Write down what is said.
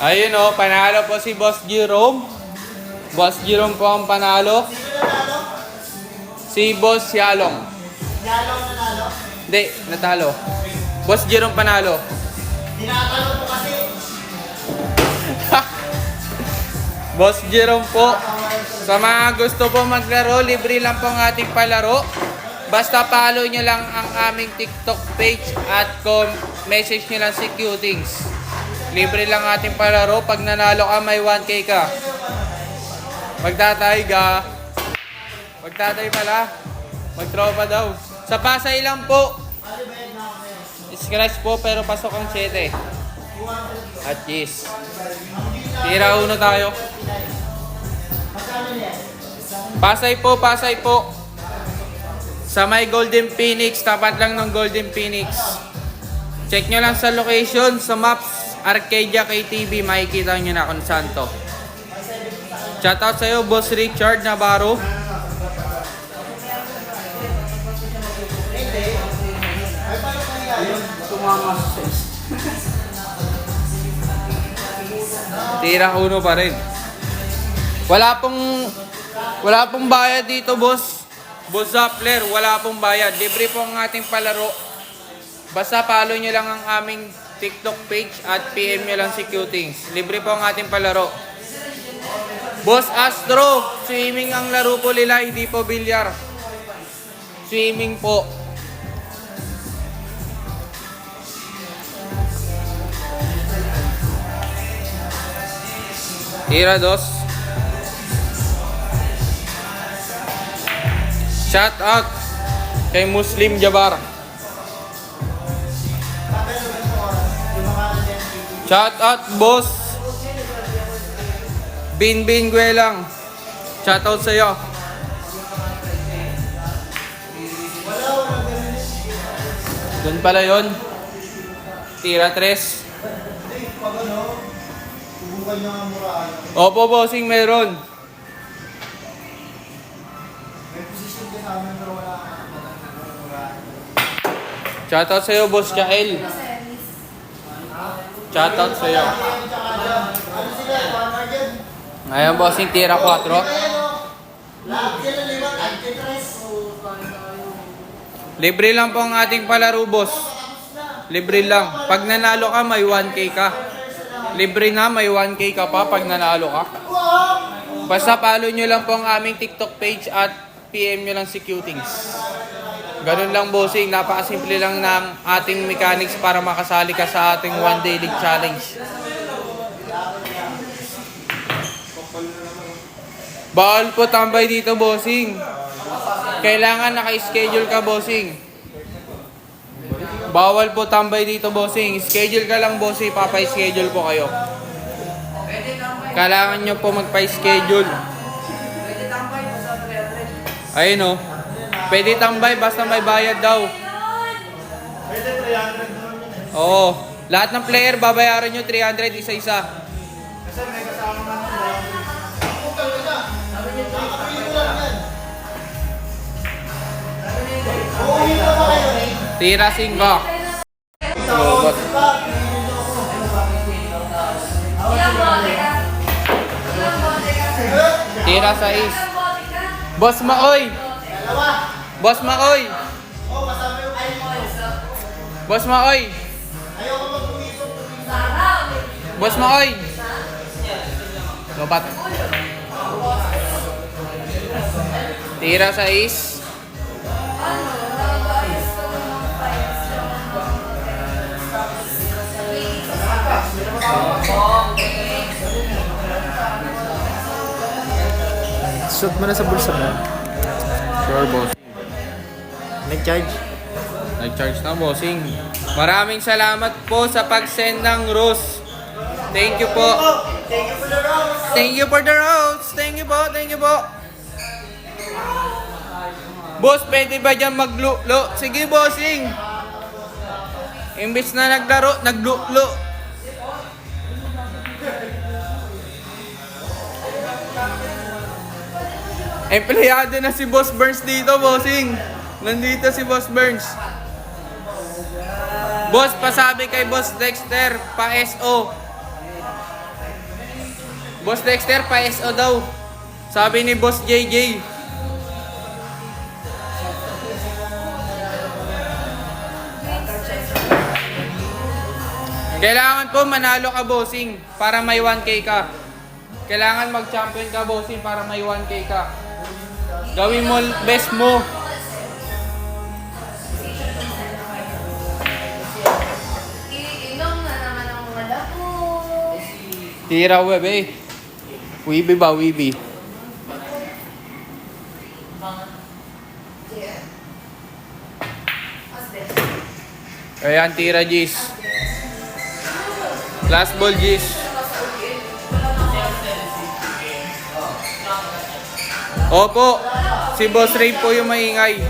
Ayun o, panalo po si Boss Jerome. Boss Jerome po ang panalo. Si Boss Yalong. Yalong nanalo? Hindi, natalo. Boss Jerome panalo. Tinatalo po kasi. Boss Jerome po. Sa mga gusto po maglaro, libre lang po ang ating palaro. Basta follow nyo lang ang aming TikTok page at message nyo lang si Cutings. Libre lang ating palaro. Pag nanalo ka, may 1K ka. Magtatay ka. Magtatay pala. Magtropa daw. Sa Pasay lang po. Scratch po pero pasok ang 7. At yes. Tira uno tayo. Pasay po, Pasay po. Sa may Golden Phoenix, tapat lang ng Golden Phoenix. Check nyo lang sa location, sa maps, Arcadia KTV, makikita nyo na kung saan to. Shoutout sa'yo, Boss Richard Navarro. Tira uno pa rin. Wala pong bayad dito, boss. Boss Zappler, wala pong bayad. Libre po ang ating palaro. Basta follow nyo lang ang aming TikTok page at PM nyo lang si Cutings. Libre po ang ating palaro. Boss Astro, swimming ang laro po nila, hindi po bilyar. Swimming po. Tira dos. Shout out kay Muslim Jabar. Shout out boss Bin Guelang. Shout out sa iyo. Doon pala 'yon. Tira 3. Opo, bossing meron. Shoutout sa'yo, Boss Jael. Shoutout sa'yo. Ngayon, bossing, tira 4. Libre lang po ang ating palaro, boss. Libre lang. Pag nanalo ka, may 1K ka. Libre na, may 1K ka pa pag nanalo ka. Basta follow nyo lang po ang aming TikTok page at PM nyo lang si Cutings. Ganun lang, bossing. Napakasimple lang ng ating mechanics para makasali ka sa ating One Day League Challenge. Bawal po tambay dito, bossing. Kailangan naka-schedule ka, bossing. Bawal po tambay dito, bossing. Schedule ka lang, bossing. Papa-schedule po kayo. Kailangan nyo po magpa-schedule. Ayun o. Pwede tambay basta may bayad daw. Oo. Lahat ng player babayaran nyo 300 isa-isa. Tira 5. Tira 6. Boss Maoy. Boss Maoy. Boss Maoy. Boss Maoy. Lobat. Tira 6. Shoot mo na sa bulsa mo. Sure, boss. Nag-charge. Nag-charge na, bossing. Maraming salamat po sa pag-send ng rose. Thank you po. Thank you for the rose. Thank you for the rose. Thank you po, thank you po. Boss, pwede ba dyan maglulo? Sige, bossing. Imbis na naglaro, naglulo. Empleyado na si Boss Burns dito, bossing. Nandito si Boss Burns. Boss, pasabi kay Boss Dexter, pa-SO. Boss Dexter, pa-SO daw. Sabi ni Boss JJ. Kailangan po manalo ka, bossing, para may 1K ka. Kailangan mag-champion ka, bossing, para may 1K ka. Gawin mo best mo. Iinom na naman ang wala ko. Tira web eh. Wibi ba, wibi? Ayan, tira Gis. Last ball Gis. Opo, si Boss Ray po yung maingay.